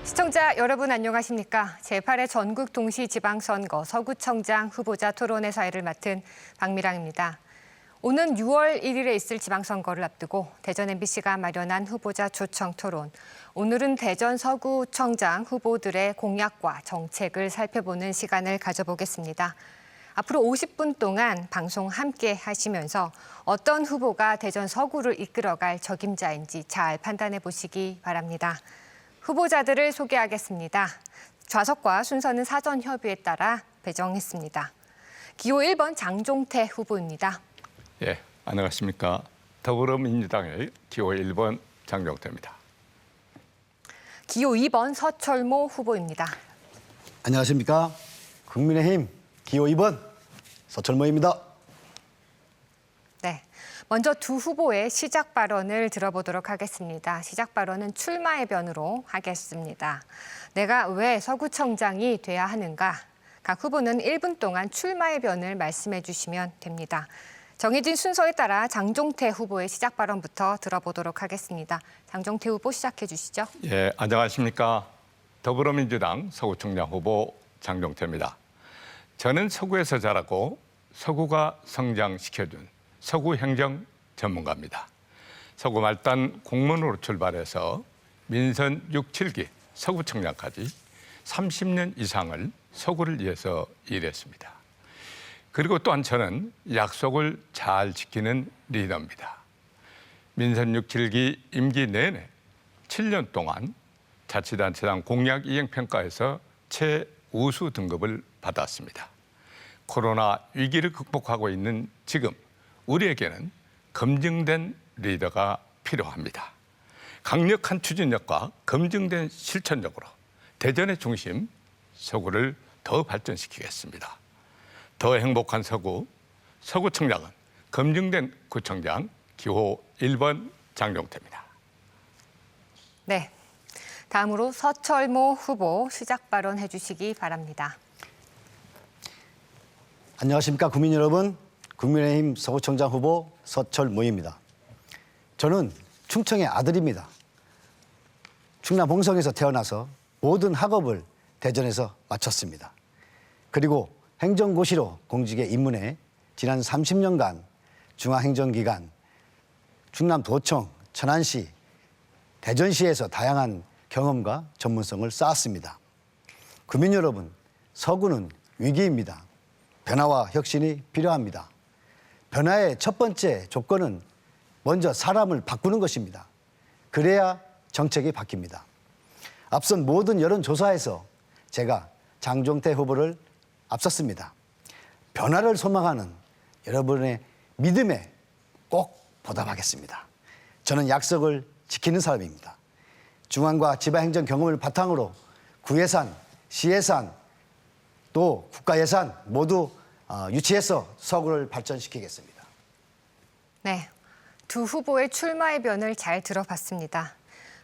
시청자 여러분 안녕하십니까? 제8회 전국 동시지방선거 서구청장 후보자 토론회 사회를 맡은 박미랑입니다. 오는 6월 1일에 있을 지방선거를 앞두고 대전 MBC가 마련한 후보자 초청 토론. 오늘은 대전 서구청장 후보들의 공약과 정책을 살펴보는 시간을 가져보겠습니다. 앞으로 50분 동안 방송 함께 하시면서 어떤 후보가 대전 서구를 이끌어갈 적임자인지 잘 판단해 보시기 바랍니다. 후보자들을 소개하겠습니다. 좌석과 순서는 사전 협의에 따라 배정했습니다. 기호 1번 장종태 후보입니다. 예, 안녕하십니까. 더불어민주당의 기호 1번 장종태입니다. 기호 2번 서철모 후보입니다. 안녕하십니까. 국민의힘 기호 2번 서철모입니다. 네, 먼저 두 후보의 시작 발언을 들어보도록 하겠습니다. 시작 발언은 출마의 변으로 하겠습니다. 내가 왜 서구청장이 돼야 하는가? 각 후보는 1분 동안 출마의 변을 말씀해 주시면 됩니다. 정해진 순서에 따라 장종태 후보의 시작 발언부터 들어보도록 하겠습니다. 장종태 후보 시작해 주시죠. 예, 안녕하십니까. 더불어민주당 서구청장 후보 장종태입니다. 저는 서구에서 자라고 서구가 성장시켜준 서구 행정 전문가입니다. 서구 말단 공무원으로 출발해서 민선 6, 7기 서구청장까지 30년 이상을 서구를 위해서 일했습니다. 그리고 또한 저는 약속을 잘 지키는 리더입니다. 민선 6, 7기 임기 내내 7년 동안 자치단체장 공약 이행 평가에서 최우수 등급을 받았습니다. 코로나 위기를 극복하고 있는 지금 우리에게는 검증된 리더가 필요합니다. 강력한 추진력과 검증된 실천력으로 대전의 중심 서구를 더 발전시키겠습니다. 더 행복한 서구, 서구청장은 검증된 구청장 기호 1번 장종태입니다. 네, 다음으로 서철모 후보 시작 발언해 주시기 바랍니다. 안녕하십니까 국민 여러분. 국민의힘 서구청장 후보 서철모입니다. 저는 충청의 아들입니다. 충남 홍성에서 태어나서 모든 학업을 대전에서 마쳤습니다. 그리고 행정고시로 공직에 입문해 지난 30년간 중앙행정기관, 충남도청, 천안시, 대전시에서 다양한 경험과 전문성을 쌓았습니다. 국민 여러분, 서구는 위기입니다. 변화와 혁신이 필요합니다. 변화의 첫 번째 조건은 먼저 사람을 바꾸는 것입니다. 그래야 정책이 바뀝니다. 앞선 모든 여론조사에서 제가 장종태 후보를 앞섰습니다. 변화를 소망하는 여러분의 믿음에 꼭 보답하겠습니다. 저는 약속을 지키는 사람입니다. 중앙과 지방행정 경험을 바탕으로 구예산, 시예산, 또 국가예산 모두 유치해서 서구를 발전시키겠습니다. 네, 두 후보의 출마의 변을 잘 들어봤습니다.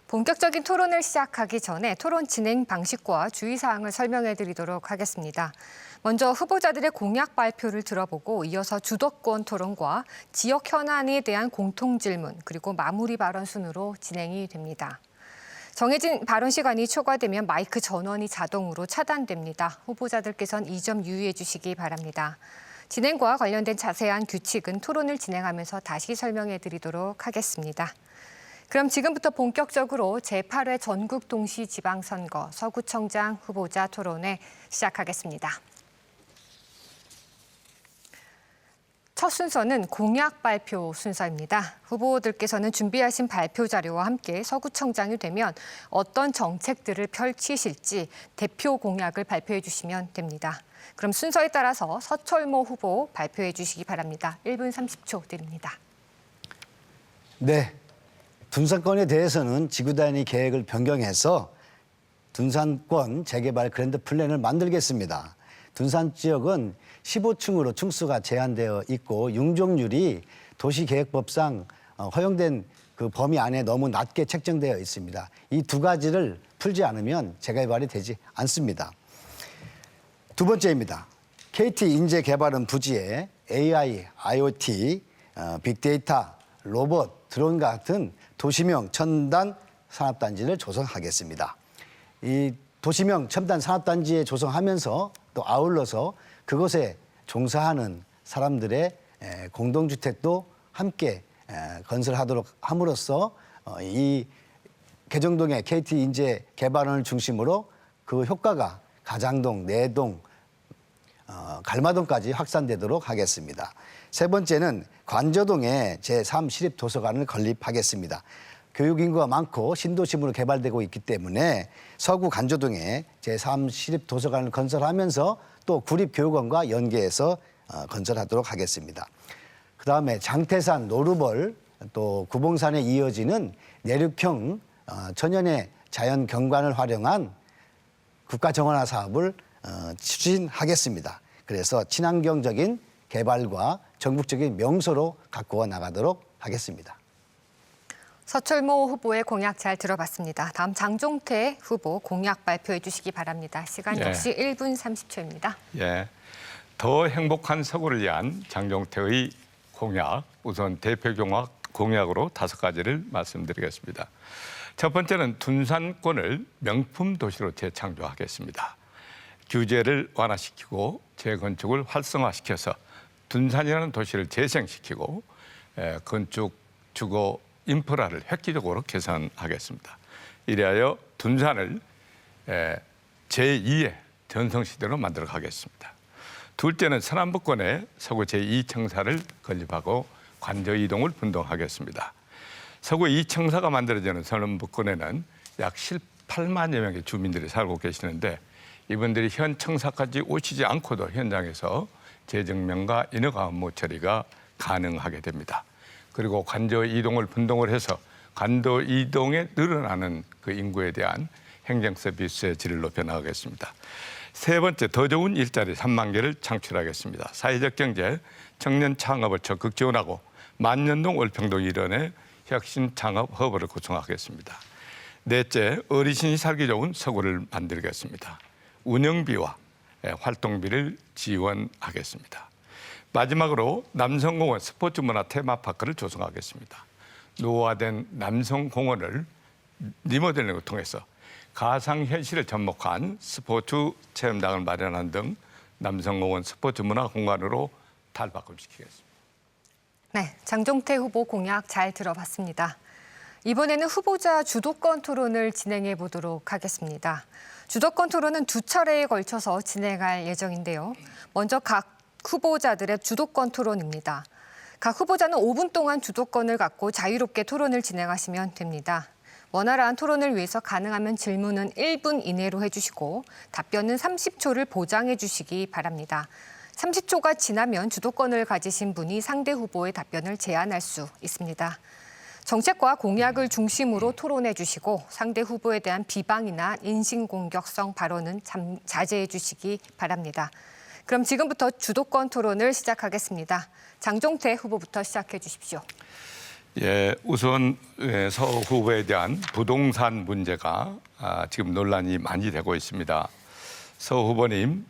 본격적인 토론을 시작하기 전에 토론 진행 방식과 주의사항을 설명해 드리도록 하겠습니다. 먼저 후보자들의 공약 발표를 들어보고 이어서 주도권 토론과 지역 현안에 대한 공통 질문 그리고 마무리 발언 순으로 진행이 됩니다. 정해진 발언 시간이 초과되면 마이크 전원이 자동으로 차단됩니다. 후보자들께서는 이 점 유의해 주시기 바랍니다. 진행과 관련된 자세한 규칙은 토론을 진행하면서 다시 설명해 드리도록 하겠습니다. 그럼 지금부터 본격적으로 제8회 전국 동시지방선거 서구청장 후보자 토론회 시작하겠습니다. 첫 순서는 공약 발표 순서입니다. 후보들께서는 준비하신 발표 자료와 함께 서구청장이 되면 어떤 정책들을 펼치실지 대표 공약을 발표해 주시면 됩니다. 그럼 순서에 따라서 서철모 후보 발표해 주시기 바랍니다. 1분 30초 드립니다. 네, 둔산권에 대해서는 지구단위 계획을 변경해서 둔산권 재개발 그랜드 플랜을 만들겠습니다. 둔산 지역은 15층으로 층수가 제한되어 있고 융종률이 도시계획법상 허용된 그 범위 안에 너무 낮게 책정되어 있습니다. 이 두 가지를 풀지 않으면 재개발이 되지 않습니다. 두 번째입니다. KT 인재개발은 부지에 AI, IoT, 빅데이터, 로봇, 드론 같은 도시명 첨단 산업단지를 조성하겠습니다. 이 도시명 첨단 산업단지에 조성하면서 또 아울러서 그곳에 종사하는 사람들의 공동주택도 함께 건설하도록 함으로써 이 개정동의 KT 인재 개발원을 중심으로 그 효과가 가장동, 내동, 갈마동까지 확산되도록 하겠습니다. 세 번째는 관저동에 제3 시립도서관을 건립하겠습니다. 교육인구가 많고 신도심으로 개발되고 있기 때문에 서구 관저동에 제3 시립도서관을 건설하면서 또 구립교육원과 연계해서 건설하도록 하겠습니다. 그다음에 장태산, 노루벌, 또 구봉산에 이어지는 내륙형 천연의 자연 경관을 활용한 국가정원화 사업을 추진하겠습니다. 그래서 친환경적인 개발과 전국적인 명소로 가꾸어 나가도록 하겠습니다. 서철모 후보의 공약 잘 들어봤습니다. 다음 장종태 후보 공약 발표해 주시기 바랍니다. 시간 역시 1분 30초입니다. 예, 더 행복한 서구를 위한 장종태의 공약, 우선 대표 공약으로 5가지를 말씀드리겠습니다. 첫 번째는 둔산권을 명품 도시로 재창조하겠습니다. 규제를 완화시키고 재건축을 활성화시켜서 둔산이라는 도시를 재생시키고 건축, 주거, 인프라를 획기적으로 개선하겠습니다. 이래하여 둔산을 제2의 전성시대로 만들어 가겠습니다. 둘째는 서남북권에 서구 제2청사를 건립하고 관저 이동을 분동하겠습니다. 서구 2청사가 만들어지는 서남북권에는 약 18만여 명의 주민들이 살고 계시는데 이분들이 현 청사까지 오시지 않고도 현장에서 재정명과 인허가 업무 처리가 가능하게 됩니다. 그리고 관저 이동을 분동을 해서 관저 이동에 늘어나는 그 인구에 대한 행정 서비스의 질을 높여 나가겠습니다. 세 번째, 더 좋은 일자리 3만 개를 창출하겠습니다. 사회적 경제, 청년 창업을 적극 지원하고 만년동, 월평동 일원의 혁신 창업 허브를 구성하겠습니다. 넷째, 어르신이 살기 좋은 서구를 만들겠습니다. 운영비와 활동비를 지원하겠습니다. 마지막으로 남성공원 스포츠문화 테마파크를 조성하겠습니다. 노후화된 남성공원을 리모델링을 통해서 가상현실을 접목한 스포츠 체험장을 마련하는 등 남성공원 스포츠문화 공간으로 탈바꿈시키겠습니다. 네, 장종태 후보 공약 잘 들어봤습니다. 이번에는 후보자 주도권 토론을 진행해 보도록 하겠습니다. 주도권 토론은 2차례에 걸쳐서 진행할 예정인데요. 먼저 각 후보자들의 주도권 토론입니다. 각 후보자는 5분 동안 주도권을 갖고 자유롭게 토론을 진행하시면 됩니다. 원활한 토론을 위해서 가능하면 질문은 1분 이내로 해주시고 답변은 30초를 보장해 주시기 바랍니다. 30초가 지나면 주도권을 가지신 분이 상대 후보의 답변을 제한할 수 있습니다. 정책과 공약을 중심으로 토론해 주시고 상대 후보에 대한 비방이나 인신공격성 발언은 자제해 주시기 바랍니다. 그럼 지금부터 주도권 토론을 시작하겠습니다. 장종태 후보부터 시작해 주십시오. 예, 우선 서 후보에 대한 부동산 문제가 지금 논란이 많이 되고 있습니다. 서 후보님,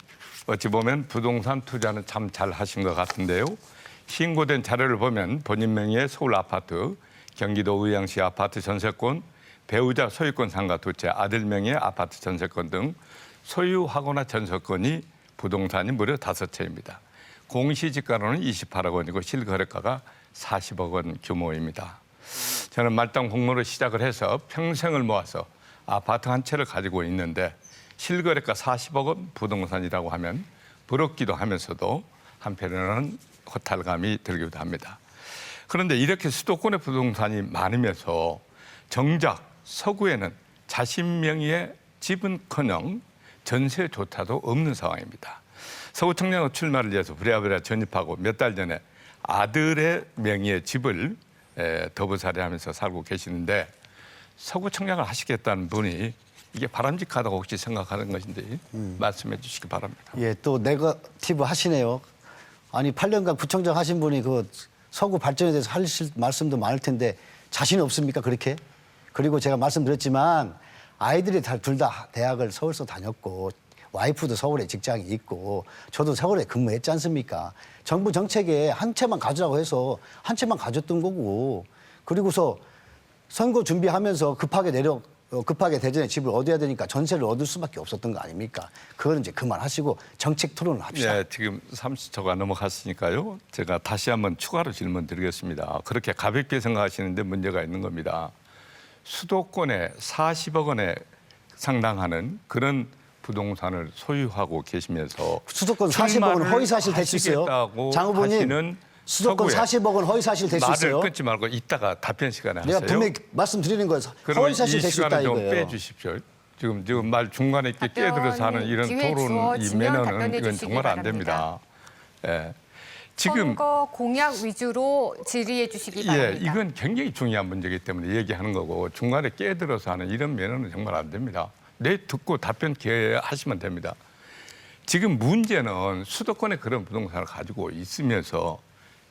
어찌 보면 부동산 투자는 참 잘하신 것 같은데요. 신고된 자료를 보면 본인 명의의 서울 아파트, 경기도 의왕시 아파트 전세권, 배우자 소유권 상가 2채, 아들 명의의 아파트 전세권 등 소유하거나 전세권이 부동산이 무려 5채입니다. 공시지가로는 28억 원이고 실거래가가 40억 원 규모입니다. 저는 말단 공모를 시작을 해서 평생을 모아서 아파트 한 채를 가지고 있는데 실거래가 40억 원 부동산이라고 하면 부럽기도 하면서도 한편으로는 허탈감이 들기도 합니다. 그런데 이렇게 수도권의 부동산이 많으면서 정작 서구에는 자신 명의의 집은커녕 전세조차도 없는 상황입니다. 서구 청년의 출마를 위해서 부랴부랴 전입하고 몇 달 전에 아들의 명의의 집을 더부살이하면서 살고 계시는데 서구 청약을 하시겠다는 분이 이게 바람직하다고 혹시 생각하는 것인지 말씀해 주시기 바랍니다. 예, 또 네거티브 하시네요. 아니 8년간 구청장 하신 분이 그 서구 발전에 대해서 하실 말씀도 많을 텐데 자신이 없습니까 그렇게? 그리고 제가 말씀드렸지만 아이들이 둘 다 대학을 서울서 다녔고 와이프도 서울에 직장이 있고 저도 서울에 근무했지 않습니까? 정부 정책에 한 채만 가져라고 해서 한 채만 가졌던 거고 그리고서 선거 준비하면서 급하게 급하게 대전에 집을 얻어야 되니까 전세를 얻을 수밖에 없었던 거 아닙니까? 그거는 이제 그만하시고 정책 토론을 합시다. 네, 지금 30초가 넘어갔으니까요. 제가 다시 한번 추가로 질문 드리겠습니다. 그렇게 가볍게 생각하시는데 문제가 있는 겁니다. 수도권에 40억 원에 상당하는 그런 부동산을 소유하고 계시면서 수도권 40억 원 허위사실 될 수 있어요. 장 후보님, 수도권 40억 원 허위사실 될 수 있어요. 말을 끊지 말고 이따가 답변 시간에 내가 하세요. 분명히 말씀드리는 거예요. 그러면 허위사실 이 될 수 있다 시간을 좀 이거예요. 빼주십시오. 지금 말 중간에 이렇게 답변 끼어들어서 하는 이런 기회 토론 이 주어지면 매너는 답변해 이건 주시기 정말 안 됩니다. 예. 지금 선거 공약 위주로 질의해 주시기 예, 바랍니다. 이건 굉장히 중요한 문제이기 때문에 얘기하는 거고 중간에 끼어들어서 하는 이런 매너는 정말 안 됩니다. 내 듣고 답변 기회 하시면 됩니다. 지금 문제는 수도권에 그런 부동산을 가지고 있으면서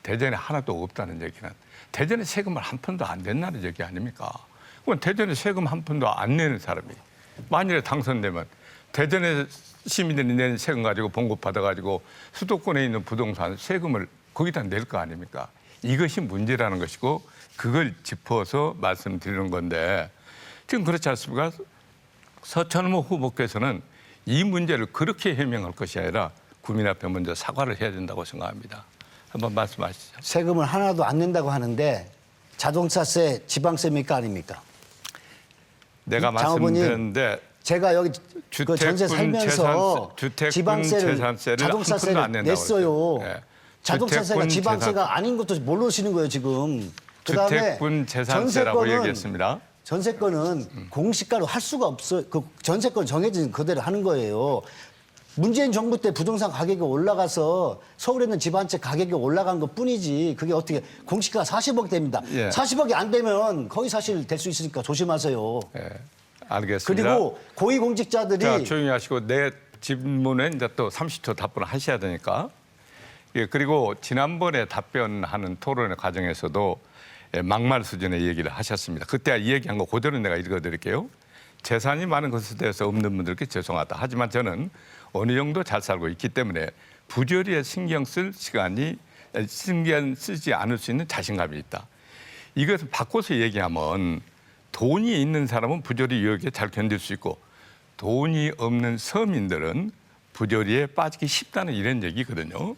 대전에 하나도 없다는 얘기는 대전에 세금을 한 푼도 안 냈다는 얘기 아닙니까? 그건 대전에 세금 한 푼도 안 내는 사람이 만일에 당선되면 대전에 시민들이 내는 세금 가지고 봉급 받아가지고 수도권에 있는 부동산 세금을 거기다 낼 거 아닙니까? 이것이 문제라는 것이고 그걸 짚어서 말씀드리는 건데 지금 그렇지 않습니까? 서천모 후보께서는 이 문제를 그렇게 해명할 것이 아니라 국민 앞에 먼저 사과를 해야 된다고 생각합니다. 한번 말씀하시죠. 세금을 하나도 안 낸다고 하는데 자동차세 지방세입니까 아닙니까? 내가 장 후보님, 말씀드렸는데 제가 여기 그 전세 주택분 살면서 주택분 지방세를 재산세를 한 푼도 안 자동차세를 낸다고 냈어요. 그랬어요. 예. 자동차세가 주택분 지방세가 재산- 아닌 것도 모르시는 거예요 지금. 그다음에 주택분 재산세라고 얘기했습니다. 전세권은 공시가로 할 수가 없어요. 그 전세권 정해진 그대로 하는 거예요. 문재인 정부 때 부동산 가격이 올라가서 서울에 있는 집 한 채 가격이 올라간 것 뿐이지 그게 어떻게 공시가 40억 됩니다. 예. 40억이 안 되면 거의 사실 될 수 있으니까 조심하세요. 예, 알겠습니다. 그리고 고위공직자들이 자, 조용히 하시고 내 질문에 이제 또 30초 답변을 하셔야 되니까. 예, 그리고 지난번에 답변하는 토론의 과정에서도 예, 막말 수준의 얘기를 하셨습니다. 그때 이 얘기한 거 그대로 내가 읽어드릴게요. 재산이 많은 것에 대해서 없는 분들께 죄송하다. 하지만 저는 어느 정도 잘 살고 있기 때문에 부조리에 신경 쓰지 않을 수 있는 자신감이 있다. 이것을 바꿔서 얘기하면 돈이 있는 사람은 부조리 유혹에 잘 견딜 수 있고 돈이 없는 서민들은 부조리에 빠지기 쉽다는 이런 얘기거든요.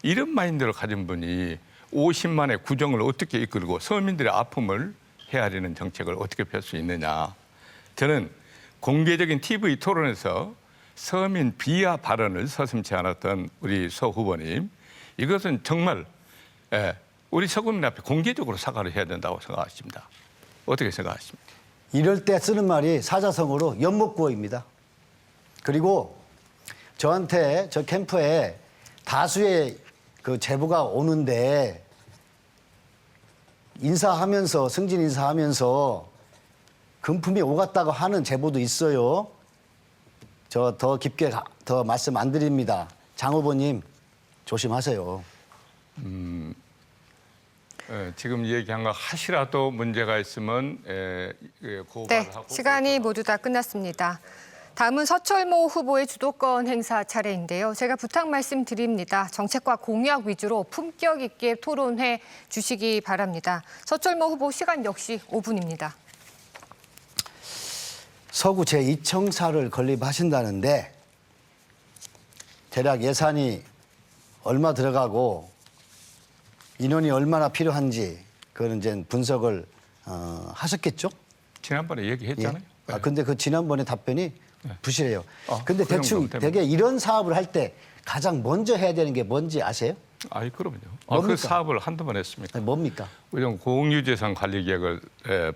이런 마인드를 가진 분이 50만의 구정을 어떻게 이끌고 서민들의 아픔을 헤아리는 정책을 어떻게 펼 수 있느냐. 저는 공개적인 TV 토론에서 서민 비하 발언을 서슴지 않았던 우리 서 후보님, 이것은 정말 우리 서구민 앞에 공개적으로 사과를 해야 된다고 생각하십니다. 어떻게 생각하십니까? 이럴 때 쓰는 말이 사자성어로 연목구어입니다. 그리고 저한테 저 캠프에 다수의 그 제보가 오는데 인사하면서 승진 인사하면서 금품이 오갔다고 하는 제보도 있어요. 저 더 깊게 더 말씀 안 드립니다. 장 후보님 조심하세요. 지금 얘기한 거 하시라도 문제가 있으면 고발을 네, 하고. 시간이 모두 다 끝났습니다. 다음은 서철모 후보의 주도권 행사 차례인데요. 제가 부탁 말씀드립니다. 정책과 공약 위주로 품격 있게 토론해 주시기 바랍니다. 서철모 후보 시간 역시 5분입니다. 서구 제2청사를 건립하신다는데 대략 예산이 얼마 들어가고 인원이 얼마나 필요한지 그거는 이제 분석을 하셨겠죠? 지난번에 얘기했잖아요. 아, 근데 그 지난번에 답변이 부실해요. 근데 그 대충 정도면 되게 이런 사업을 할 때 가장 먼저 해야 되는 게 뭔지 아세요? 아이 그럼요. 그 뭡니까? 사업을 한두 번 했습니까? 아니, 뭡니까? 우선 공유재산 관리 계획을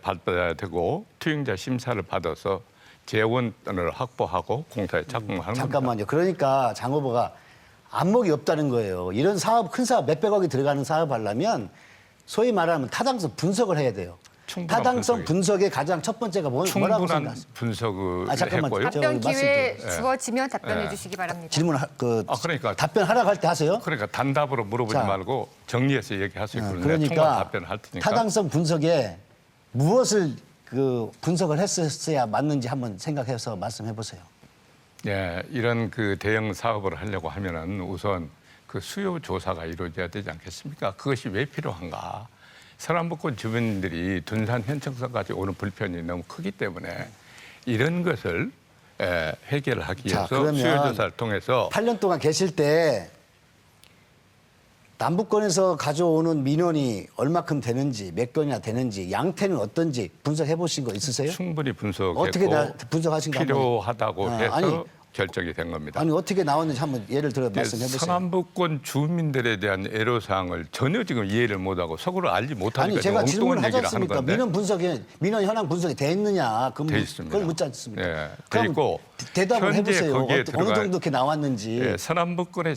받아야 되고 투영자 심사를 받아서 재원을 확보하고 공사에 착공하는 겁니다. 잠깐만요. 그러니까 장 후보가 안목이 없다는 거예요. 이런 사업, 큰 사업 몇백억이 들어가는 사업 하려면 소위 말하면 타당성 분석을 해야 돼요. 충분한 타당성 분석이- 분석의 가장 첫 번째가 뭐라고 충분한 생각하세요? 분석을 잠깐만. 했고요. 답변 말씀 기회 좀- 주어지면 답변해 예. 주시기 바랍니다. 질문 그러니까 답변하라고 할 때 하세요. 그러니까 단답으로 물어보지 자. 말고 정리해서 얘기할 수 있고 내가 그러니까 총괄 답변을 할 테니까. 타당성 분석에 무엇을 그 분석을 했었어야 맞는지 한번 생각해서 말씀해 보세요. 예, 이런 그 대형 사업을 하려고 하면은 우선 그 수요 조사가 이루어져야 되지 않겠습니까? 그것이 왜 필요한가? 서남북권 주민들이 둔산 현청사까지 오는 불편이 너무 크기 때문에 이런 것을 해결하기 자, 위해서 그러면 수요조사를 통해서 8년 동안 계실 때 남북권에서 가져오는 민원이 얼마큼 되는지, 몇 건이나 되는지, 양태는 어떤지 분석해 보신 거 있으세요? 충분히 분석했고 어떻게 분석하신 거 한번. 필요하다고 해서 아니, 결정이 된 겁니다. 아니 어떻게 나왔는지 한번 예를 들어 말씀해 보세요. 서남북권 주민들에 대한 애로사항을 전혀 지금 이해를 못하고 속으로 알지 못하니까 아니 제가 엉뚱한 질문을 하지 얘기를 하는 않습니까? 건데. 민원 현황 분석이 돼 있느냐? 돼 있습니다. 그걸 묻지 않습니까? 네. 그럼 그리고 대답을 현재 해보세요. 거기에 어느 정도 이렇게 나왔는지. 예, 서남북권의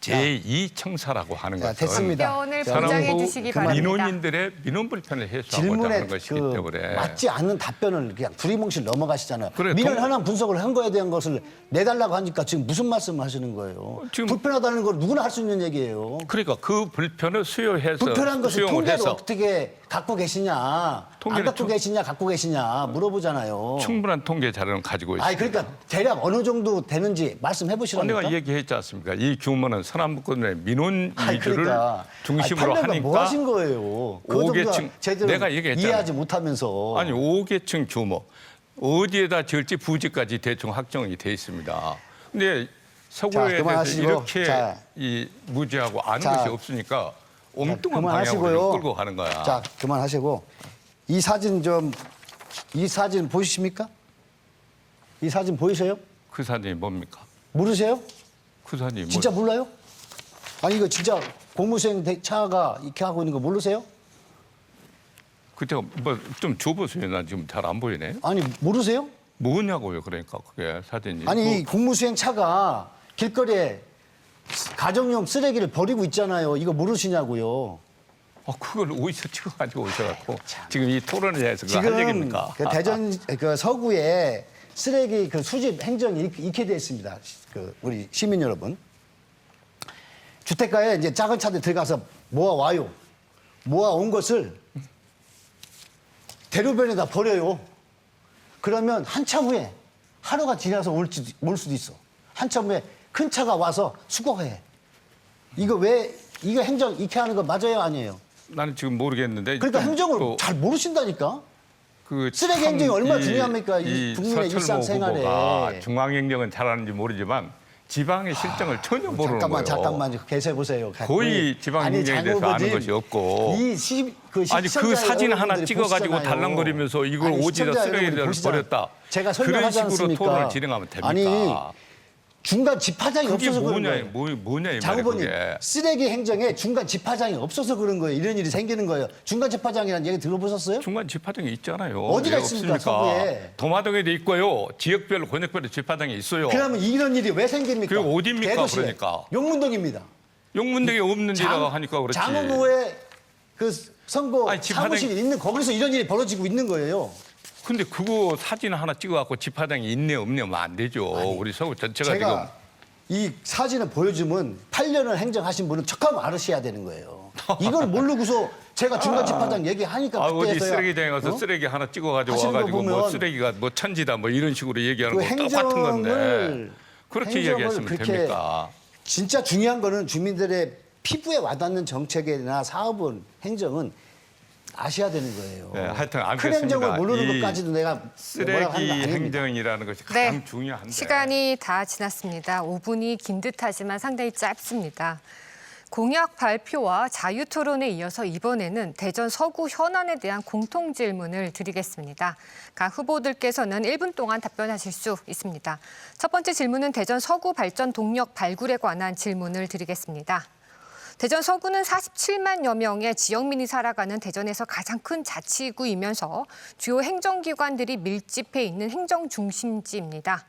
제2청사라고 하는 자, 것은 됐습니다. 답변을 자, 보장해 주시기 그 바랍니다. 민원인들의 민원 불편을 해소하고자 질문에 하는 것이기 그 때문에 맞지 않는 답변을 그냥 두리뭉실 넘어가시잖아요. 그래, 민원 현황 분석을 한 거에 대한 것을 내달라고 하니까 지금 무슨 말씀을 하시는 거예요? 지금- 불편하다는 걸 누구나 할 수 있는 얘기예요. 그러니까 그 불편을 수용해서 불편한 것을 수용을 통계로 해서 어떻게 갖고 계시냐, 안 통계를 갖고 계시냐, 갖고 계시냐 물어보잖아요. 충분한 통계 자료는 가지고 있습니다. 아니 그러니까 대략 어느 정도 되는지 말씀해 보시라니까. 내가 얘기했지 않습니까? 이 규모는 서남북권의 민원 아니, 위주를 그러니까. 중심으로 아니, 8년간 하니까 뭐 하신 거예요? 그 정도 5계층 제대로 내가 얘기했잖아요. 이해하지 못하면서. 아니 5계층 규모 어디에다 지을지 부지까지 대충 확정이 돼 있습니다. 근데 서구에 대해서 그만하시고. 이렇게 자. 이 무지하고 아는 자. 것이 없으니까 엉뚱한 방향으로 그만하시고요. 끌고 가는 거야. 자, 그만하시고 이 사진 보이십니까? 이 사진 보이세요? 그 사진이 뭡니까? 모르세요? 그 사진이 진짜 몰라요? 아니 이거 진짜 공무수행 차가 이렇게 하고 있는 거 모르세요? 그때 뭐좀 줘보세요. 난 지금 잘 안 보이네. 아니 모르세요? 뭐냐고요? 그러니까 그게 사진이. 아니 이 공무수행 차가 길거리에 가정용 쓰레기를 버리고 있잖아요. 이거 모르시냐고요? 그걸 어디서 찍어가지고 오셔갖고 지금 이 토론에 대해서 그거 할 지금 얘기입니까? 그 대전 그 서구에 쓰레기 그 수집 행정이 이렇게 돼 있습니다. 그 우리 시민 여러분. 주택가에 이제 작은 차들 들어가서 모아와요. 모아온 것을 대로변에다 버려요. 그러면 한참 후에 하루가 지나서 올 수도 있어. 한참 후에 큰 차가 와서 수거해. 이거 행정 이렇게 하는 거 맞아요, 아니에요? 나는 지금 모르겠는데. 그러니까 일단 행정을 또 잘 모르신다니까. 그 쓰레기 참 행정이 얼마나 중요합니까? 이 국민의 서철모 일상생활에. 후보가 중앙행정은 잘하는지 모르지만 지방의 실정을 전혀 모르는 거예요. 잠깐만 계세요 보세요. 거의 지방행정에 대해서 아는 것이 없고. 아니 그 사진 하나 찍어가지고 달랑거리면서 이걸 오지다 쓰레기를 버렸다. 제가 그런 설명하지 식으로 않습니까? 토론을 진행하면 됩니까? 아니 중간 집화장이 그게 없어서 그런 뭐냐, 거예요. 뭐냐 이 말이야 장 후보님 그게. 쓰레기 행정에 중간 집화장이 없어서 그런 거예요. 이런 일이 생기는 거예요. 중간 집화장이라는 얘기 들어보셨어요? 중간 집화장이 있잖아요. 어디가 왜 있습니까, 없습니까? 서구에? 도마동에도 있고요. 지역별로 권역별로 집화장이 있어요. 그러면 이런 일이 왜 생깁니까? 그게 어디입니까, 대도시에. 그러니까? 용문동입니다. 용문동에 없는 데라고 하니까 그렇지. 장 후보의 그 선거 아니, 집화장이- 사무실이 있는 거기서 이런 일이 벌어지고 있는 거예요. 근데 그거 사진 하나 찍어갖고 집화장이 있네 없네 하면 안 되죠. 우리 서구 전체가 지금. 제가 이 사진을 보여주면 8년을 행정하신 분은 척하면 알으셔야 되는 거예요. 이걸 모르고서 제가 중간 집화장 얘기하니까 어디 그때서야 쓰레기장에 가서 쓰레기 하나 찍어가지고 하시는 거 와가지고 뭐 보면 쓰레기가 뭐 천지다 뭐 이런 식으로 얘기하는 그 거 똑같은 건데 행정을 그렇게 행정을 얘기하시면 그렇게 됩니까? 진짜 중요한 거는 주민들의 피부에 와닿는 정책이나 사업은 행정은 아셔야 되는 거예요. 네, 하여튼 큰 알겠습니다. 행정을 모르는 이 것까지도 내가 뭐라고 쓰레기 하는 거 아닙니다. 행정이라는 것이 네, 가장 중요한데. 시간이 다 지났습니다. 5분이 긴 듯하지만 상당히 짧습니다. 공약 발표와 자유토론에 이어서 이번에는 대전 서구 현안에 대한 공통 질문을 드리겠습니다. 각 후보들께서는 1분 동안 답변하실 수 있습니다. 첫 번째 질문은 대전 서구 발전 동력 발굴에 관한 질문을 드리겠습니다. 대전 서구는 47만여 명의 지역민이 살아가는 대전에서 가장 큰 자치구이면서 주요 행정기관들이 밀집해 있는 행정 중심지입니다.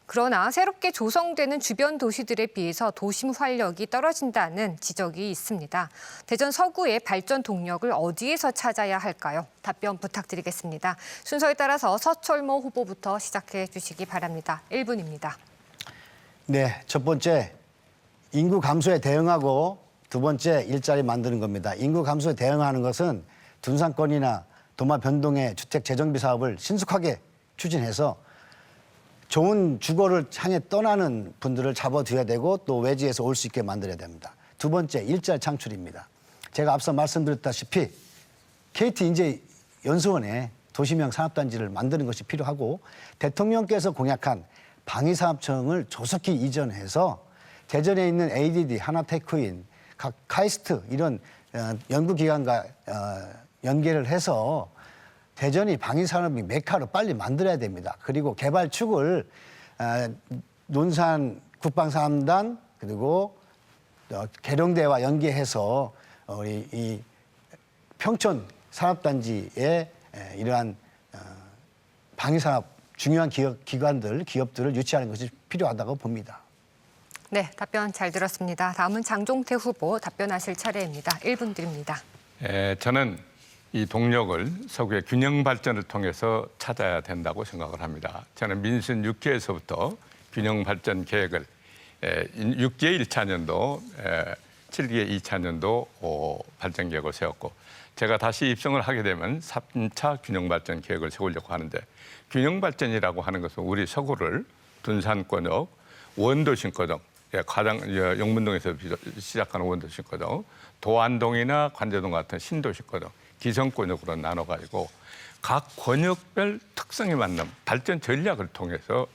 그러나 새롭게 조성되는 주변 도시들에 비해서 도심 활력이 떨어진다는 지적이 있습니다. 대전 서구의 발전 동력을 어디에서 찾아야 할까요? 답변 부탁드리겠습니다. 순서에 따라서 서철모 후보부터 시작해 주시기 바랍니다. 1분입니다. 네, 첫 번째 인구 감소에 대응하고 두 번째 일자리 만드는 겁니다. 인구 감소에 대응하는 것은 둔상권이나 도마 변동의 주택 재정비 사업을 신속하게 추진해서 좋은 주거를 향해 떠나는 분들을 잡아둬야 되고 또 외지에서 올 수 있게 만들어야 됩니다. 두 번째 일자리 창출입니다. 제가 앞서 말씀드렸다시피 KT 인재 연수원에 도시명 산업단지를 만드는 것이 필요하고 대통령께서 공약한 방위산업청을 조속히 이전해서 대전에 있는 ADD, 하나테크인, 각 카이스트 이런 연구기관과 연계를 해서 대전이 방위산업이 메카로 빨리 만들어야 됩니다. 그리고 개발축을 논산 국방사업단 그리고 계룡대와 연계해서 우리 이 평촌 산업단지에 이러한 방위산업 중요한 기업들을 유치하는 것이 필요하다고 봅니다. 네, 답변 잘 들었습니다. 다음은 장종태 후보 답변하실 차례입니다. 1분 드립니다. 저는 이 동력을 서구의 균형 발전을 통해서 찾아야 된다고 생각을 합니다. 저는 민선 6기에서부터 균형 발전 계획을 6기의 1차년도, 7기의 2차년도 발전 계획을 세웠고 제가 다시 입성을 하게 되면 3차 균형 발전 계획을 세우려고 하는데 균형 발전이라고 하는 것은 우리 서구를 둔산권역, 원도심권역, 가장 용문동에서 시작하는 원도심권역, 도안동이나 관제동 같은 신도시권역, 기성권역으로 나눠가지고 각 권역별 특성에 맞는 발전 전략을 통해서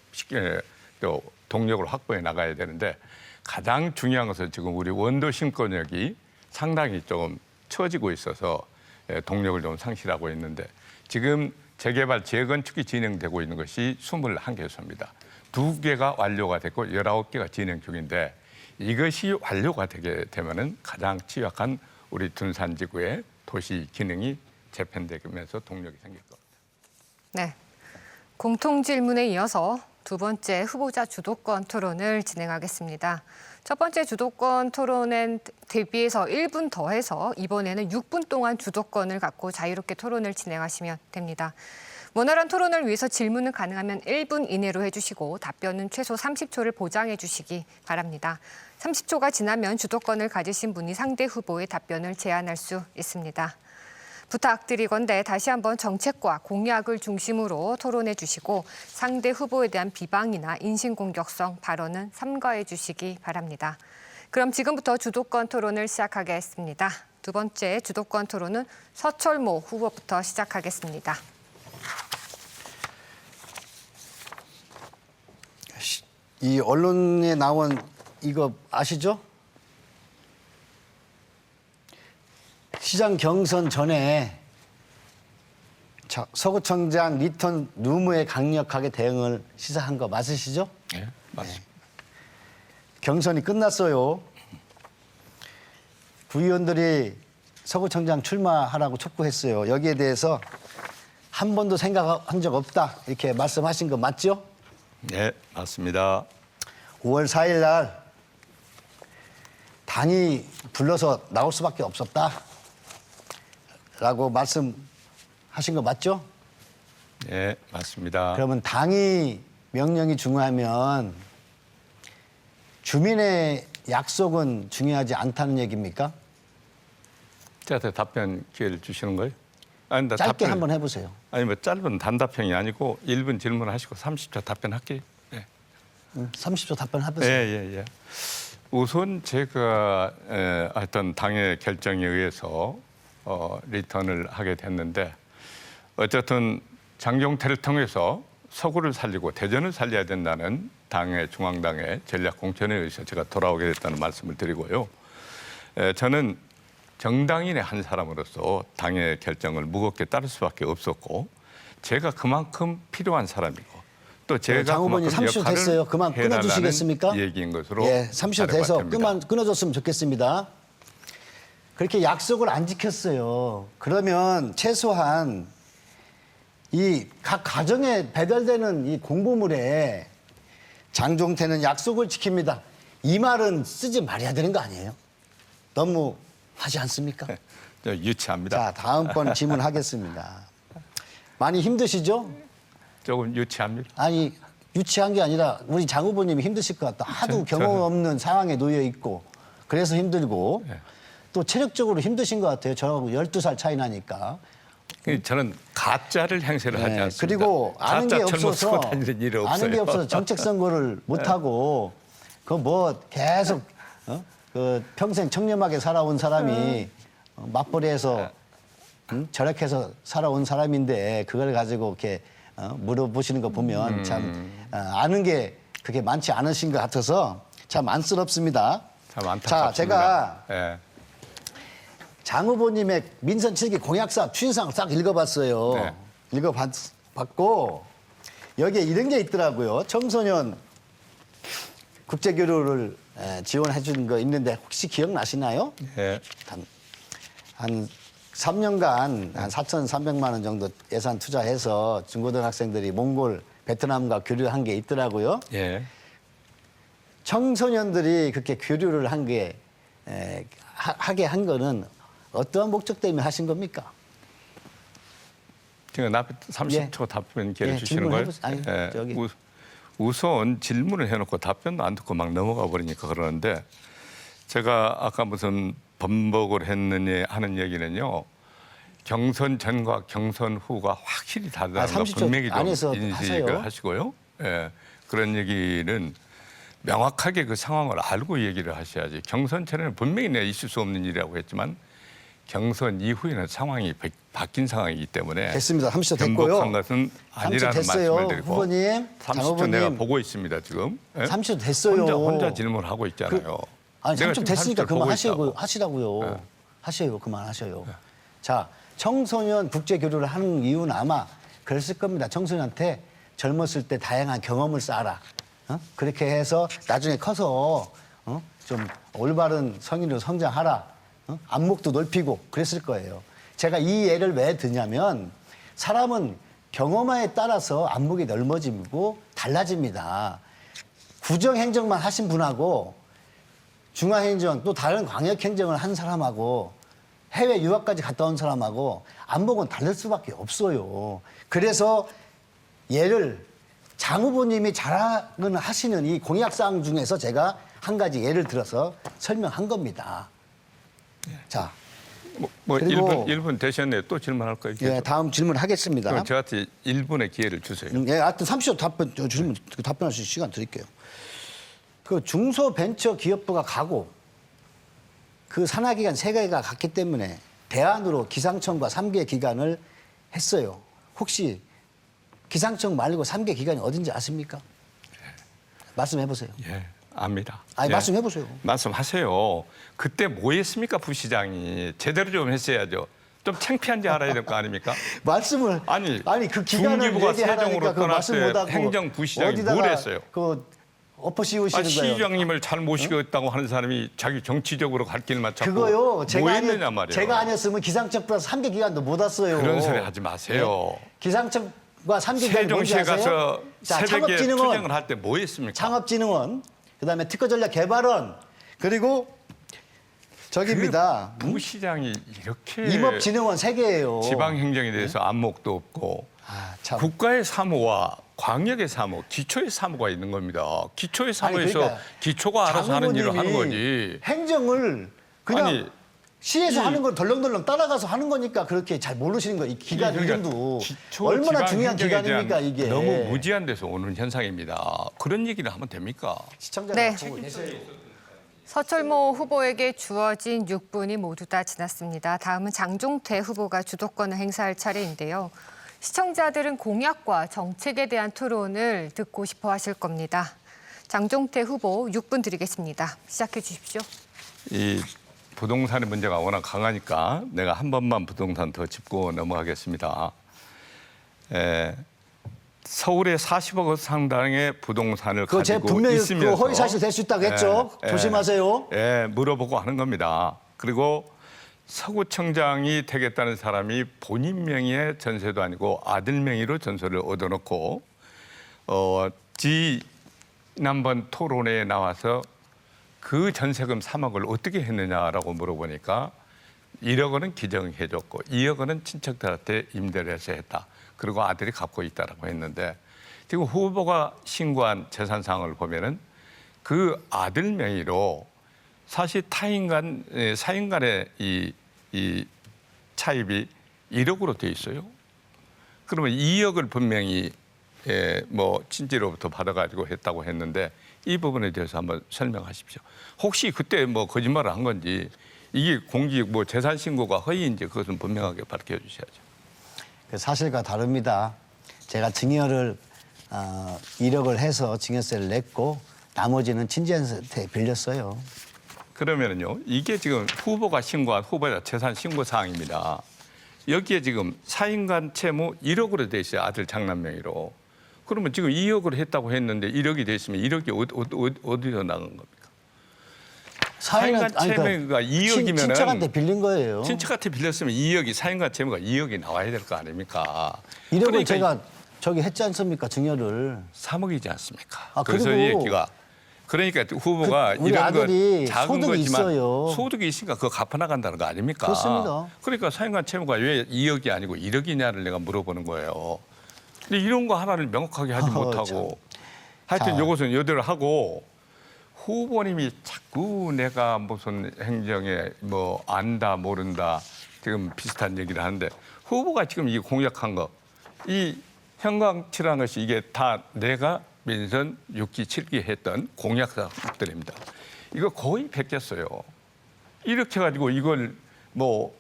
또 동력을 확보해 나가야 되는데 가장 중요한 것은 지금 우리 원도심권역이 상당히 좀 처지고 있어서 동력을 좀 상실하고 있는데 지금 재개발, 재건축이 진행되고 있는 것이 21개소입니다. 2개가 완료가 됐고 19개가 진행 중인데 이것이 완료가 되게 되면은 가장 취약한 우리 둔산지구의 도시 기능이 재편되면서 동력이 생길 겁니다. 네, 공통 질문에 이어서 두 번째 후보자 주도권 토론을 진행하겠습니다. 첫 번째 주도권 토론엔 대비해서 1분 더해서 이번에는 6분 동안 주도권을 갖고 자유롭게 토론을 진행하시면 됩니다. 원활한 토론을 위해서 질문은 가능하면 1분 이내로 해주시고 답변은 최소 30초를 보장해 주시기 바랍니다. 30초가 지나면 주도권을 가지신 분이 상대 후보의 답변을 제한할 수 있습니다. 부탁드리건대 다시 한번 정책과 공약을 중심으로 토론해 주시고 상대 후보에 대한 비방이나 인신공격성 발언은 삼가해 주시기 바랍니다. 그럼 지금부터 주도권 토론을 시작하겠습니다. 두 번째 주도권 토론은 서철모 후보부터 시작하겠습니다. 이 언론에 나온 이거 아시죠? 시장 경선 전에 서구청장 리턴 루머에 강력하게 대응을 시사한 거 맞으시죠? 네, 맞습니다. 경선이 끝났어요. 부의원들이 서구청장 출마하라고 촉구했어요. 여기에 대해서 한 번도 생각한 적 없다 이렇게 말씀하신 거 맞죠? 네, 맞습니다. 5월 4일 날 당이 불러서 나올 수밖에 없었다 라고 말씀하신 거 맞죠? 네, 맞습니다. 그러면 당이 명령이 중요하면 주민의 약속은 중요하지 않다는 얘기입니까? 저한테 답변 기회를 주시는 거예요? 아니, 짧게 한번 해보세요. 아니 뭐 짧은 단답형이 아니고 1분 질문하시고 30초 답변할게요. 네. 30초 답변해보세요. 예. 우선 제가 어떤 당의 결정에 의해서 리턴을 하게 됐는데 어쨌든 장경태를 통해서 서구를 살리고 대전을 살려야 된다는 당의 중앙당의 전략 공천에 의해서 제가 돌아오게 됐다는 말씀을 드리고요. 저는 정당인의 한 사람으로서 당의 결정을 무겁게 따를 수밖에 없었고 제가 그만큼 필요한 사람이고 또 제가 장 후보님 30초 됐어요. 그만 끊어주시겠습니까? 얘기인 것으로 예, 30초 돼서 됩니다. 끊어줬으면 좋겠습니다. 그렇게 약속을 안 지켰어요. 그러면 최소한 이 각 가정에 배달되는 이 공보물에 장종태는 약속을 지킵니다. 이 말은 쓰지 말아야 되는 거 아니에요? 너무 하지 않습니까? 유치합니다. 자, 다음번 질문하겠습니다. 많이 힘드시죠? 조금 유치합니다. 아니, 유치한 게 아니라 우리 장 후보님이 힘드실 것 같다. 하도 경험 없는 상황에 놓여 있고 그래서 힘들고 네. 또 체력적으로 힘드신 것 같아요. 저하고 12살 차이 나니까. 저는 가짜를 행세를 하지 않습니다. 그리고 아는 게 가짜 없어서 다니는 일이 없어요. 아는 게 없어서 정책 선거를 못 하고 그 뭐 계속 그 평생 청렴하게 살아온 사람이 맞벌이해서 절약해서 살아온 사람인데 그걸 가지고 이렇게 물어보시는 거 보면 참 아는 게 그렇게 많지 않으신 것 같아서 참 안쓰럽습니다. 참 안타깝습니다. 자, 제가 예. 장 후보님의 민선 7기 공약사 추진사항을 싹 읽어봤어요. 네. 읽어봤고 여기에 이런 게 있더라고요. 청소년 국제교류를 지원해 주는 거 있는데 혹시 기억나시나요? 예. 한 3년간 한 4,300만 원 정도 예산 투자해서 중고등학생들이 몽골, 베트남과 교류한 게 있더라고요. 예. 청소년들이 그렇게 교류를 하게 한 거는 어떠한 목적 때문에 하신 겁니까? 지금 앞에 30초 답변 기회를 예, 주시는 거예요? 아니, 저기. 우선 질문을 해놓고 답변도 안 듣고 막 넘어가 버리니까 그러는데 제가 아까 무슨 번복을 했느니 하는 얘기는요. 경선 전과 경선 후가 확실히 다르다는 거 30초 분명히 좀 안에서 인식을 하세요. 하시고요. 예, 그런 얘기는 명확하게 그 상황을 알고 얘기를 하셔야지. 경선 전에는 분명히 내가 있을 수 없는 일이라고 했지만 경선 이후에는 상황이 바뀐 상황이기 때문에 됐습니다. 30초 됐고요. 번복한 것은 30초 아니라는 됐어요. 말씀을 드리고 후보님, 장 30초 후보님. 내가 보고 있습니다 지금. 예? 30초 됐어요. 혼자 질문하고 있잖아요. 아니 내가 30초 지금 됐으니까 30초 보고 있다고. 하시라고요. 네. 하셔요. 그만하셔요. 자, 청소년 국제 교류를 하는 이유는 아마 그랬을 겁니다. 청소년한테 젊었을 때 다양한 경험을 쌓아라. 그렇게 해서 나중에 커서 좀 올바른 성인으로 성장하라. 안목도 넓히고 그랬을 거예요. 제가 이 예를 왜 드냐면 사람은 경험에 따라서 안목이 넓어지고 달라집니다. 구정행정만 하신 분하고 중앙행정 또 다른 광역행정을 한 사람하고 해외 유학까지 갔다 온 사람하고 안목은 다를 수밖에 없어요. 그래서 예를 장 후보님이 자랑하시는 이 공약사항 중에서 제가 한 가지 예를 들어서 설명한 겁니다. 자, 뭐 그리고- 1분 되셨네요. 또 질문할 거예요. 예, 다음 질문 하겠습니다. 그럼 저한테 1분의 기회를 주세요. 예, 하여튼 30초 답변할 수 있는 시간 드릴게요. 그 중소벤처기업부가 가고 그 산하기관 3개가 갔기 때문에 대안으로 기상청과 3개 기관을 했어요. 혹시 기상청 말고 3개 기관이 어딘지 아십니까? 말씀해 보세요. 예, 압니다. 아니, 예. 말씀해 보세요. 말씀하세요. 그때 뭐 했습니까, 부시장이? 제대로 좀 했어야죠. 좀 창피한지 알아야 될 거 아닙니까? 말씀을 아니, 그 기관을 중기부가 얘기하라니까 세종으로 그 말씀 떠날 때 못하고 행정부시장이 어디다가 뭘 했어요? 그 엎어 씌우시는 거예요. 시장님을 잘 모시겠다고 하는 사람이 자기 정치적으로 갈 길만 찾고 그거요. 뭐 했느냐 말이에요. 제가 아니었으면 기상청 플러스 3개 기관도 못 왔어요. 그런 소리 하지 마세요. 네? 기상청과 3개 기관이 뭔지 세종시에 아세요? 가서 자, 새벽에 투쟁을 창업진흥원, 할 때 뭐 했습니까? 창업진흥원, 그다음에 특허전략개발원, 그리고 저기입니다. 그 부시장이 이렇게 임업진흥원 3개예요. 지방행정에 대해서 안목도 없고 아, 참. 국가의 사무와 광역의 사무, 기초의 사무가 있는 겁니다. 기초의 사무에서 그러니까 기초가 알아서 하는 일을 하는 장 거지. 행정을 그냥 아니, 시에서 이- 하는 걸 덜렁덜렁 따라가서 하는 거니까 그렇게 잘 모르시는 거예요. 이 기관 그러니까 이름도 기초 얼마나 지방 중요한 행정에 기관입니까 대한 이게. 너무 무지한 데서 오는 현상입니다. 그런 얘기를 하면 됩니까? 시청자가 네. 보고 계세요. 서철모 후보에게 주어진 6분이 모두 다 지났습니다. 다음은 장종태 후보가 주도권을 행사할 차례인데요. 시청자들은 공약과 정책에 대한 토론을 듣고 싶어 하실 겁니다. 장종태 후보 6분 드리겠습니다. 시작해 주십시오. 이 부동산의 문제가 워낙 강하니까 내가 한 번만 부동산 더 짚고 넘어가겠습니다. 서울에 40억 원 상당의 부동산을 그거 제가 가지고 분명히 있으면서 그 허위 사실 될 수 있다고 했죠. 조심하세요. 물어보고 하는 겁니다. 그리고 서구청장이 되겠다는 사람이 본인 명의의 전세도 아니고 아들 명의로 전세를 얻어놓고 지난번 토론회에 나와서 그 전세금 3억을 어떻게 했느냐라고 물어보니까 1억 원은 기증해줬고 2억 원은 친척들한테 임대를 해서 했다. 그리고 아들이 갖고 있다라고 했는데 지금 후보가 신고한 재산상을 보면은 그 아들 명의로 사실 사인 간의 이 차입이 1억으로 돼 있어요. 그러면 2억을 분명히 뭐 친지로부터 받아가지고 했다고 했는데 이 부분에 대해서 한번 설명하십시오. 혹시 그때 뭐 거짓말을 한 건지 이게 공직 뭐 재산 신고가 허위인지 그것은 분명하게 밝혀 주셔야죠. 그 사실과 다릅니다. 제가 증여를 1억을 해서 증여세를 냈고 나머지는 친지한테 빌렸어요. 그러면은요, 이게 지금 후보가 신고한 후보자 재산 신고 사항입니다. 여기에 지금 사인간 채무 1억으로 돼 있어요. 아들 장남 명의로. 그러면 지금 2억으로 했다고 했는데 1억이 돼 있으면 1억이 어디서 나간 겁니까? 사인간 채무가 2억이면은 친척한테 빌린 거예요. 친척한테 빌렸으면 2억이 사인간 채무가 2억이 나와야 될 거 아닙니까? 1억을 그러니까 제가 저기 했지 않습니까? 증여를. 3억이지 않습니까? 아, 그래서 이 그리고 얘기가 그러니까 후보가 우리 이런 아들이 거 작은 소득이 거지만 있어요. 소득이 있으니까 그거 갚아나간다는 거 아닙니까? 그렇습니다. 그러니까 사인간 채무가 왜 2억이 아니고 1억이냐를 내가 물어보는 거예요. 근데 이런 거 하나를 명확하게 하지 못하고 하여튼 자. 이것은 여대로 하고 후보님이 자꾸 내가 무슨 행정에 뭐 안다 모른다 지금 비슷한 얘기를 하는데 후보가 지금 이 공약한 거 이 현강치라는 것이 이게 다 내가 민선 6기 7기 했던 공약들입니다. 이거 거의 베꼈어요. 이렇게 가지고 이걸 뭐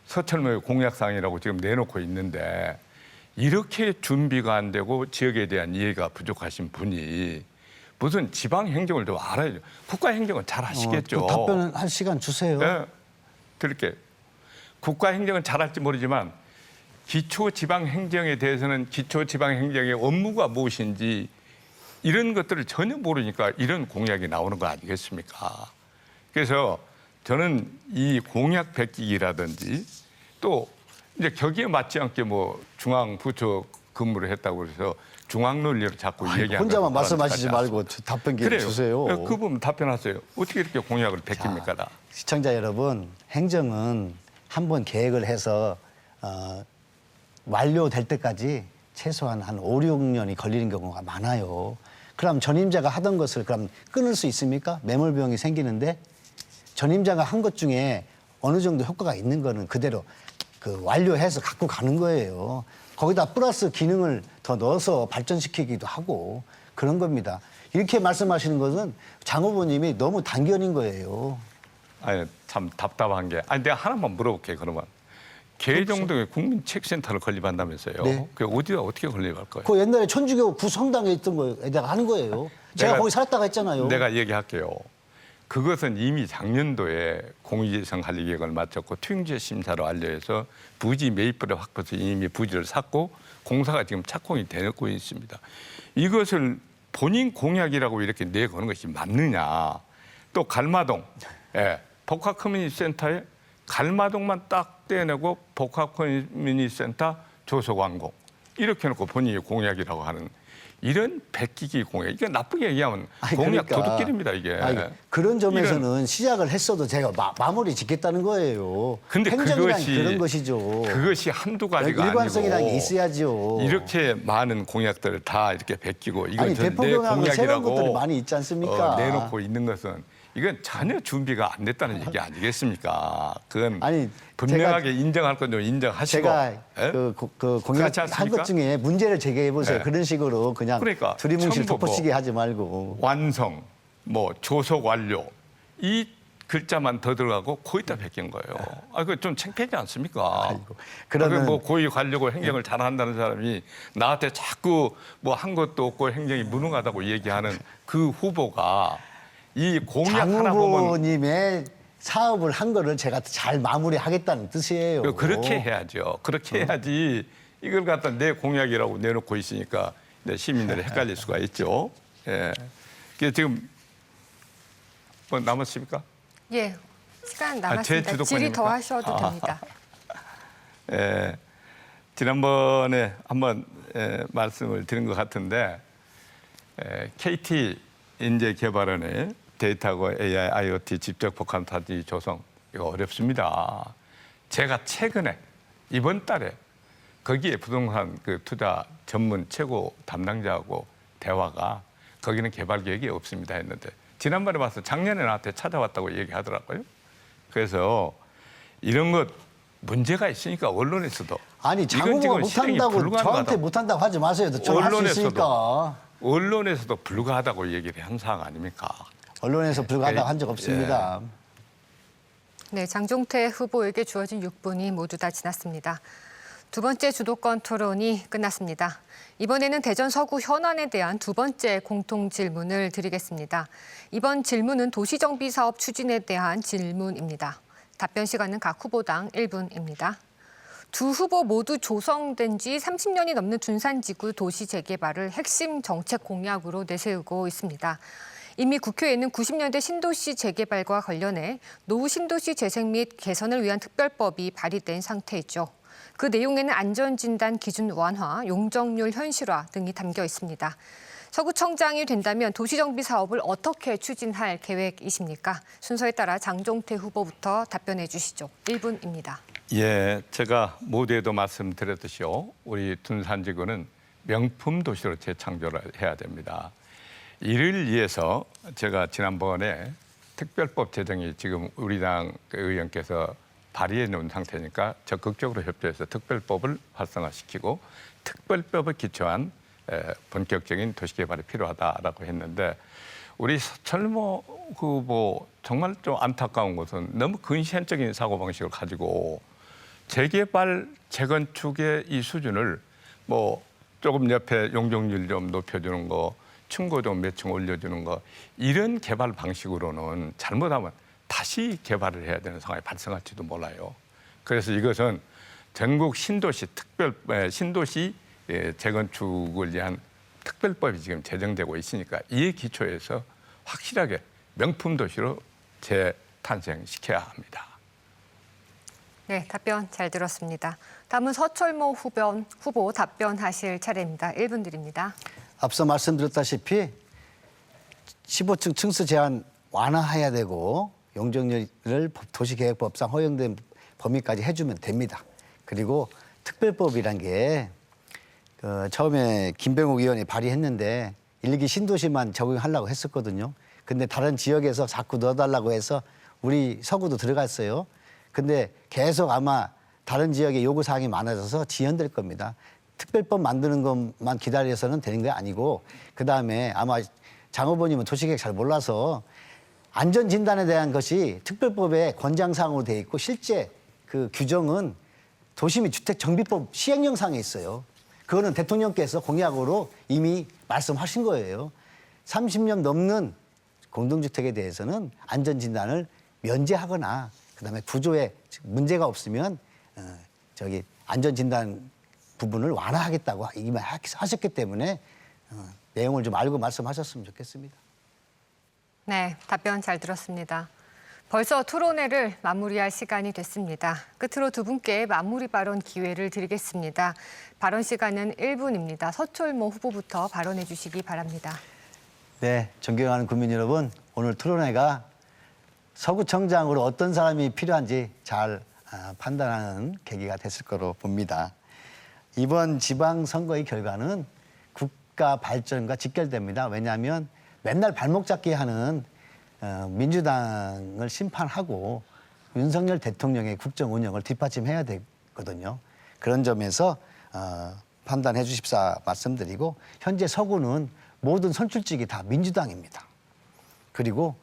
서철모의 공약상이라고 지금 내놓고 있는데 이렇게 준비가 안 되고 지역에 대한 이해가 부족하신 분이 무슨 지방 행정을 좀 알아야죠. 국가 행정은 잘 하시겠죠. 그 답변은 할 시간 주세요. 네, 드릴게요. 국가 행정은 잘할지 모르지만 기초 지방 행정에 대해서는 기초 지방 행정의 업무가 무엇인지 이런 것들을 전혀 모르니까 이런 공약이 나오는 거 아니겠습니까? 그래서 저는 이 공약 베끼기라든지 또 이제 거기에 맞지 않게 뭐 중앙 부처 근무를 했다고 해서 중앙 논리로 자꾸 얘기하는 혼자만 말씀하시지 말고 답변 기회 주세요. 그 부분 답변하세요. 어떻게 이렇게 공약을 베낍니까? 다? 시청자 여러분, 행정은 한번 계획을 해서 완료될 때까지 최소한 한 5, 6년이 걸리는 경우가 많아요. 그럼 전임자가 하던 것을 그럼 끊을 수 있습니까? 매몰비용이 생기는데 전임자가 한 것 중에 어느 정도 효과가 있는 거는 그대로 그 완료해서 갖고 가는 거예요. 거기다 플러스 기능을 더 넣어서 발전시키기도 하고 그런 겁니다. 이렇게 말씀하시는 것은 장 후보님이 너무 단견인 거예요. 아니 참 답답한 게 아니 내가 하나만 물어볼게요. 그러면 계정동에 국민체크센터를 건립한다면서요. 네. 그 어디다 어떻게 건립할 거예요? 그 옛날에 천주교 구성당에 있던 거에 내가 하는 거예요. 제가 거기 살았다가 했잖아요. 내가 얘기할게요. 그것은 이미 작년도에 공유재생 관리 계획을 마쳤고 투영제 심사로 완료해서 부지 매입부를 확보해서 이미 부지를 샀고 공사가 지금 착공이 되고 있습니다. 이것을 본인 공약이라고 이렇게 내거는 것이 맞느냐. 또 갈마동, 복합 커뮤니티 센터에 갈마동만 딱 떼내고 복합 커뮤니티 센터 조속 완공. 이렇게 해놓고 본인이 공약이라고 하는 이런 베끼기 공약. 이게 나쁘게 얘기하면 공약 그러니까, 도둑질입니다, 이게. 그런 점에서는 시작을 했어도 제가 마무리 짓겠다는 거예요. 근데 행정이란 그런 것이죠. 그것이 한두 가지가 일관성이라는 게 아니고 있어야죠. 이렇게 많은 공약들을 다 이렇게 베끼고 아니, 이건 내 대포경하고 새로운 것들이 공약이라고 많이 있지 않습니까? 내놓고 있는 것은 이건 전혀 준비가 안 됐다는 얘기 아니겠습니까? 그건 아니, 분명하게 인정할 건 좀 인정하시고. 제가 예? 그 공약한 않습니까? 것 중에 문제를 제기해 보세요. 네. 그런 식으로 그냥 그러니까 두리뭉실 전부 덮어치기 하지 말고. 완성, 뭐 조속 완료 이 글자만 더 들어가고 거기다 베낀 거예요. 아, 그 좀 창피하지 않습니까? 아이고, 그러면- 뭐 고위 관료고 행정을 잘한다는 사람이 나한테 자꾸 뭐 한 것도 없고 행정이 무능하다고 얘기하는 그 후보가 이 공약 장 하나 보면 후보님의 사업을 한 거를 제가 잘 마무리하겠다는 뜻이에요. 그렇게 해야죠. 그렇게 해야지 이걸 갖다 내 공약이라고 내놓고 있으니까 시민들이 헷갈릴 수가 있죠. 예. 그래서 지금 뭐 남았습니까? 예, 시간 제 남았습니다. 질의 주도권입니까? 더 하셔도 됩니다. 예, 지난번에 한번 말씀을 드린 것 같은데 KT 인재개발원의 데이터하고 AI, IoT 집적 복합 사지 조성 이거 어렵습니다. 제가 최근에 이번 달에 거기에 부동산 그 투자 전문 최고 담당자하고 대화가 거기는 개발 계획이 없습니다 했는데 지난번에 봐서 작년에 나한테 찾아왔다고 얘기하더라고요. 그래서 이런 것 문제가 있으니까 언론에서도 아니 이건 장후보가 지금 실행이 못한다고 불가능하다고. 저한테 못한다고 하지 마세요. 저는 할 수 있으니까. 언론에서도 불가하다고 얘기를 한 사항 아닙니까? 언론에서 불가하다고 한 적 없습니다. 네, 장종태 후보에게 주어진 6분이 모두 다 지났습니다. 두 번째 주도권 토론이 끝났습니다. 이번에는 대전 서구 현안에 대한 두 번째 공통 질문을 드리겠습니다. 이번 질문은 도시정비 사업 추진에 대한 질문입니다. 답변 시간은 각 후보당 1분입니다. 두 후보 모두 조성된 지 30년이 넘는 둔산지구 도시 재개발을 핵심 정책 공약으로 내세우고 있습니다. 이미 국회에는 90년대 신도시 재개발과 관련해 노후 신도시 재생 및 개선을 위한 특별법이 발의된 상태이죠. 그 내용에는 안전진단 기준 완화, 용적률 현실화 등이 담겨 있습니다. 서구청장이 된다면 도시정비 사업을 어떻게 추진할 계획이십니까? 순서에 따라 장종태 후보부터 답변해 주시죠. 1분입니다. 예, 제가 모두에도 말씀드렸듯이요. 우리 둔산지구는 명품 도시로 재창조를 해야 됩니다. 이를 위해서 제가 지난번에 특별법 제정이 지금 우리 당 의원께서 발의해 놓은 상태니까 적극적으로 협조해서 특별법을 활성화시키고 특별법을 기초한 본격적인 도시개발이 필요하다라고 했는데 우리 서철모 후보 정말 좀 안타까운 것은 너무 근시안적인 사고방식을 가지고 재개발, 재건축의 이 수준을 뭐 조금 옆에 용적률 좀 높여주는 거, 층고 좀 몇 층 올려주는 거 이런 개발 방식으로는 잘못하면 다시 개발을 해야 되는 상황이 발생할지도 몰라요. 그래서 이것은 전국 신도시 신도시 재건축을 위한 특별법이 지금 제정되고 있으니까 이에 기초해서 확실하게 명품 도시로 재탄생시켜야 합니다. 네, 답변 잘 들었습니다. 다음은 서철모 후보 답변하실 차례입니다. 1분 드립니다. 앞서 말씀드렸다시피 15층 층수 제한 완화해야 되고 용적률을 도시계획법상 허용된 범위까지 해주면 됩니다. 그리고 특별법이란 게 처음에 김병욱 의원이 발의했는데 1기 신도시만 적용하려고 했었거든요. 근데 다른 지역에서 자꾸 넣어달라고 해서 우리 서구도 들어갔어요. 근데 계속 아마 다른 지역에 요구사항이 많아져서 지연될 겁니다. 특별법 만드는 것만 기다려서는 되는 게 아니고 그다음에 아마 장 후보님은 도시계획 잘 몰라서 안전진단에 대한 것이 특별법에 권장사항으로 돼 있고 실제 그 규정은 도시 및 주택정비법 시행령상에 있어요. 그거는 대통령께서 공약으로 이미 말씀하신 거예요. 30년 넘는 공동주택에 대해서는 안전진단을 면제하거나 그다음에 구조에 문제가 없으면 안전진단 부분을 완화하겠다고 이미 하셨기 때문에 내용을 좀 알고 말씀하셨으면 좋겠습니다. 네, 답변 잘 들었습니다. 벌써 토론회를 마무리할 시간이 됐습니다. 끝으로 두 분께 마무리 발언 기회를 드리겠습니다. 발언 시간은 1분입니다. 서철모 후보부터 발언해 주시기 바랍니다. 네, 존경하는 국민 여러분, 오늘 토론회가 서구청장으로 어떤 사람이 필요한지 잘 판단하는 계기가 됐을 거로 봅니다. 이번 지방선거의 결과는 국가 발전과 직결됩니다. 왜냐하면 맨날 발목 잡기 하는 민주당을 심판하고 윤석열 대통령의 국정 운영을 뒷받침해야 되거든요. 그런 점에서 판단해 주십사 말씀드리고 현재 서구는 모든 선출직이 다 민주당입니다. 그리고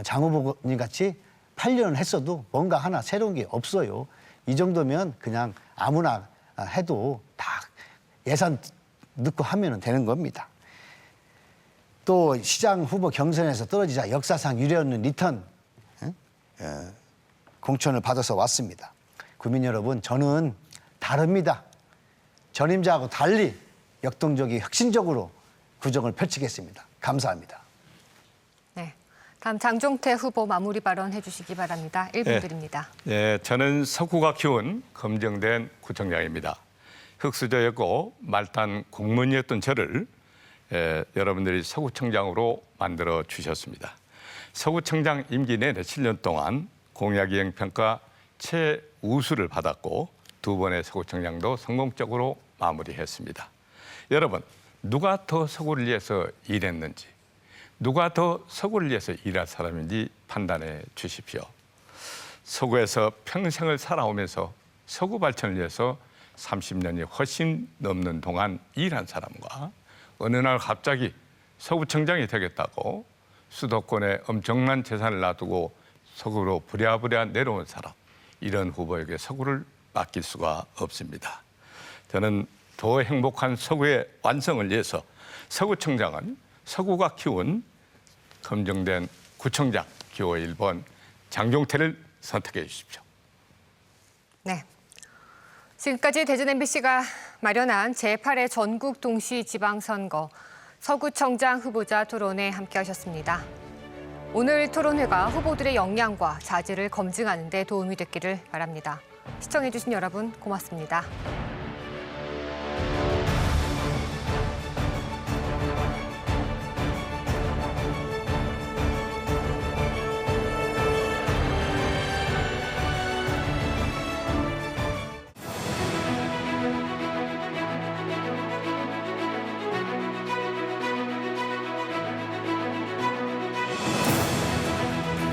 장 후보님 같이 8년을 했어도 뭔가 하나 새로운 게 없어요. 이 정도면 그냥 아무나 해도 다 예산 넣고 하면 되는 겁니다. 또 시장 후보 경선에서 떨어지자 역사상 유례없는 리턴 공천을 받아서 왔습니다. 국민 여러분, 저는 다릅니다. 전임자하고 달리 역동적이 혁신적으로 구정을 펼치겠습니다. 감사합니다. 네, 다음 장종태 후보 마무리 발언 해주시기 바랍니다. 1분 드립니다. 네, 저는 서구가 키운 검증된 구청장입니다. 흑수저였고 말단 공무원이었던 저를 여러분들이 서구청장으로 만들어 주셨습니다. 서구청장 임기 내내 7년 동안 공약이행 평가 최우수를 받았고 두 번의 서구청장도 성공적으로 마무리했습니다. 여러분, 누가 더 서구를 위해서 일했는지, 누가 더 서구를 위해서 일할 사람인지 판단해 주십시오. 서구에서 평생을 살아오면서 서구 발전을 위해서 30년이 훨씬 넘는 동안 일한 사람과 어느 날 갑자기 서구청장이 되겠다고 수도권에 엄청난 재산을 놔두고 서구로 부랴부랴 내려온 사람, 이런 후보에게 서구를 맡길 수가 없습니다. 저는 더 행복한 서구의 완성을 위해서 서구청장은 서구가 키운 검증된 구청장 기호 1번 장종태를 선택해 주십시오. 네. 지금까지 대전 MBC가 마련한 제8회 전국 동시 지방선거 서구청장 후보자 토론회 함께하셨습니다. 오늘 토론회가 후보들의 역량과 자질을 검증하는 데 도움이 됐기를 바랍니다. 시청해주신 여러분 고맙습니다.